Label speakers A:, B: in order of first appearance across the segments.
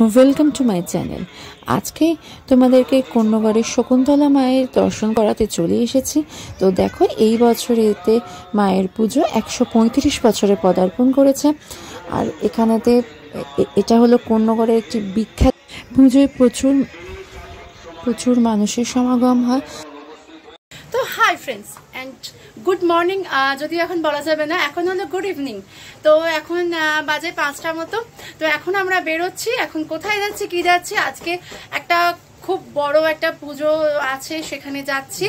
A: Welcome to my channel. আজকে তোমাদেরকে কন্যগড়ের শকুন্তলা মায়ের দর্শন করাতে চলে এসেছি। তো দেখো, এই বছরেতে মায়ের পুজো 135 বছরে পদার্পণ করেছে। আর এখানেতে এটা হলো কন্যগড়ের একটি বিখ্যাত পুজোয় প্রচুর মানুষের সমাগম হয়।
B: তো hi friends and good morning, যদিও এখন বলা যাবে না, এখন হলো গুড ইভিনিং। তো এখন বাজে 5টার মতো। তো এখন আমরা বেরোচ্ছি। এখন কোথায় যাচ্ছি, কি যাচ্ছি, আজকে একটা খুব বড় একটা পুজো আছে, সেখানে যাচ্ছি।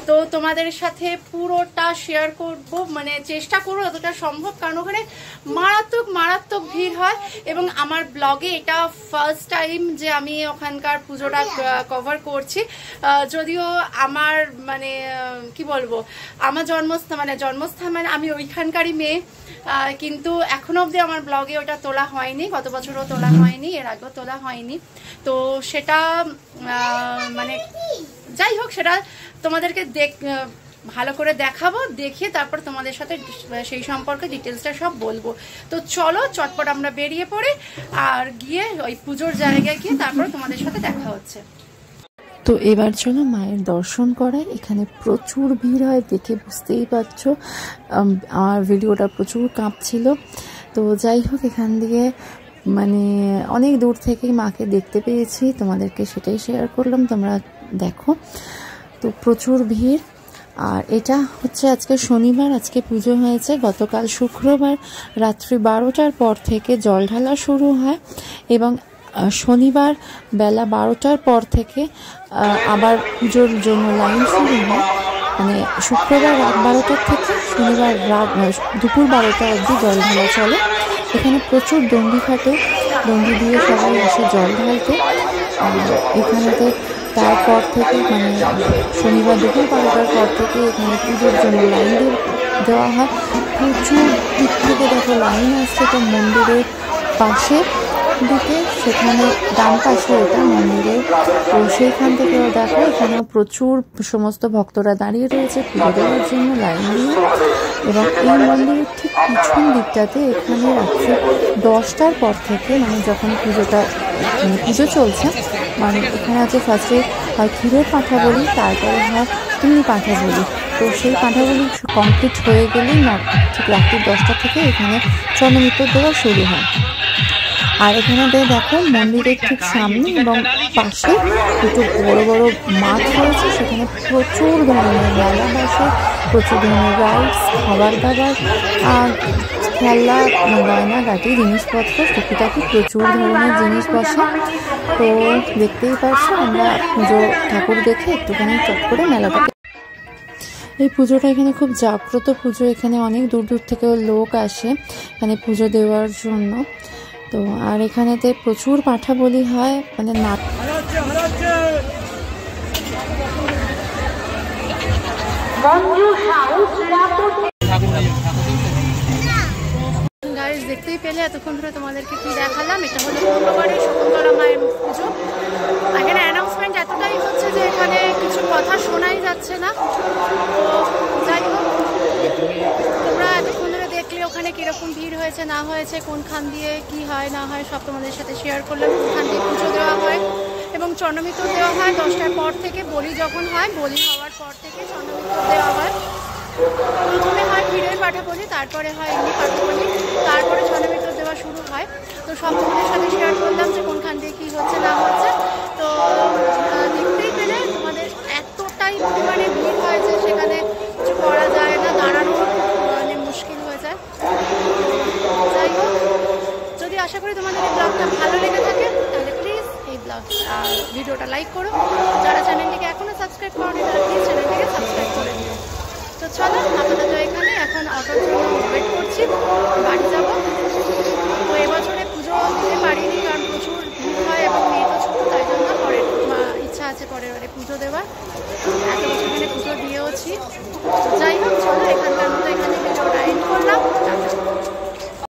B: তো তোমাদের সাথে পুরোটা শেয়ার করব, মানে চেষ্টা করবো যতটা সম্ভব, কারণ ওখানে মারাত্মক ভিড় হয়। এবং আমার ব্লগে এটা ফার্স্ট টাইম যে আমি ওখানকার পুজোটা কভার করছি। যদিও আমার মানে কি বলবো, আমার জন্মস্থান মানে আমি ওইখানকারই মেয়ে, কিন্তু এখনো অবধি আমার ব্লগে ওটা তোলা হয়নি। গত বছরও তোলা হয়নি, এর আগেও তোলা হয়নি। তো সেটা মানে যাই হোক, সেটা তোমাদেরকে ভালো করে দেখাবো, দেখিয়ে তারপর তোমাদের সাথে সেই সম্পর্কে ডিটেলসটা সব বলবো। তো চলো চটপট আমরা বেরিয়ে পড়ি, আর গিয়ে ওই পুজোর জায়গায় গিয়ে তারপর তোমাদের সাথে দেখা হচ্ছে।
A: তো এবার চলো মায়ের দর্শন করায়। এখানে প্রচুর ভিড় হয়, দেখে বুঝতেই পারছো। আমার ভিডিওটা প্রচুর কাঁপছিল। তো যাই হোক, এখান দিয়ে মানে অনেক দূর থেকেই মাকে দেখতে পেয়েছি, তোমাদেরকে সেটাই শেয়ার করলাম, তোমরা দেখো। তো প্রচুর ভিড়। আর এটা হচ্ছে আজকে শনিবার, আজকে পুজো হয়েছে। গতকাল শুক্রবার রাত্রি 12টার পর থেকে জল ঢালা শুরু হয়, এবং শনিবার বেলা 12টার পর থেকে আবার পুজোর জন্য লাইন শুরু হয়। মানে শুক্রবার রাত 12টার থেকে শনিবার দুপুর 12টা অবধি জল ঢালা চলে। এখানে প্রচুর দণ্ডি খাটে, দণ্ডি দিয়ে সবাই এসে জল ঢালতে। এখানেতে তারপর থেকে মানে শনিবার দুপুর 12টার পর থেকে এখানে পুজোর জন্য লাইন দেওয়া হয়। প্রচুর দিক থেকে দেখো লাইন আসছে। তো মন্দিরের পাশে দিকে, সেখানে ডান পাশে এটা মন্দিরের, তো সেইখান থেকেও দেখো এখানেও প্রচুর সমস্ত ভক্তরা দাঁড়িয়ে রয়েছে পুজো দেওয়ার জন্য লাইন দিয়ে। এবং এই মন্দিরের ঠিক পিছন দিকটাতে এখানে রাত্রি 10টার পর থেকে, মানে যখন পুজো চলছে, মানে এখানে আছে ফার্স্টে হয় ক্ষীরের পাঁঠা বলি, তারপরে হয় চিনি পাঁঠা বলি। তো সেই পাঁঠাগুলি কমপ্লিট হয়ে গেলেই ঠিক রাত্রি 10টা থেকে এখানে চন্দ্রমিত্র দেওয়া শুরু হয়। আর এখানে দেখো মন্দিরের ঠিক সামনে এবং পাশে দুটো বড় বড় মাঠ রয়েছে, সেখানে প্রচুর ধরনের মেলা বসে, প্রচুর ধরনের রাইডস, খাবার দাবার, আর খেলনা, গয়নাগাটি, জিনিসপত্র, টুকিটাকি প্রচুর ধরনের জিনিস বসে। তো দেখতেই পাচ্ছ, আমরা পুজো ঠাকুর দেখে একটুখানি চট করে মেলাটাকে। এই পুজোটা এখানে খুব জাগ্রত পুজো। এখানে অনেক দূর দূর থেকেও লোক আসে এখানে পুজো দেওয়ার জন্য। তো আর এখানেতে প্রচুর পাঁঠা বলি হয়, মানে নাট।
B: গাইস, দেখতেই পেলে এতক্ষণ ধরে তোমাদেরকে কি দেখালাম। এটা হলো কন্যগড়ের শকুন্তলা মায়ের পুজো। এখানে অ্যানাউন্সমেন্ট এতটাই হচ্ছে যে এখানে কিছু কথা শোনাই যাচ্ছে না। তো যাই হোক, তোমরা এতক্ষণ ধরে দেখলে ওখানে কিরকম ভিড় হয়েছে না হয়েছে, কোনখান দিয়ে কি হয় না হয় সব তোমাদের সাথে শেয়ার করলাম। কোনখান দিয়ে পুজো দেওয়া হয় এবং চন্দ্রমিত্র দেওয়া হয় 10টার পর থেকে। বলি যখন হয়, বলি হওয়ার পর থেকে চন্দ্রমিত্র দেওয়া হয়। প্রথমে হয় ক্ষীরের পাঁঠা বলি, তারপরে হয় এমনি পাঁঠা বলি, তারপরে চন্দ্রমিত্র দেওয়া শুরু হয়। তো সব তোমাদের সাথে শেয়ার করলাম যে কোনখান দিয়ে কী হচ্ছে না হচ্ছে। তো দেখতেই পেলে তোমাদের এতটাই পরিমাণে ভিড় হয় যে সেখানে কিছু করা যায় না, দাঁড়ানো মানে মুশকিল হয়ে যায়। যাই হোক, যদি আশা করি তোমাদের এই ব্লগটা ভালো লেগে থাকে, তাহলে প্লিজ এই ভিডিওটা লাইক করো। যারা চ্যানেলটিকে এখনও সাবস্ক্রাইব করেনি, তারা প্লিজ চ্যানেলটিকে সাবস্ক্রাইব করে দিও। তো চলো, আপাতত এখানে এখন অটোর জন্য ওয়েট করছি, বাড়ি যাবো। তো এবছরে পুজো দিতে পারিনি, কারণ প্রচুর ভিড় হয় এবং মেয়ে তো ছোটো, তাই জন্য ইচ্ছা আছে পরের বারে পুজো দেওয়ার। এত বছর এখানে পুজো দিয়েওছি। যাই হোক, চলো এখানকার মতো এখানে ভিডিওটা এন্ড করলাম।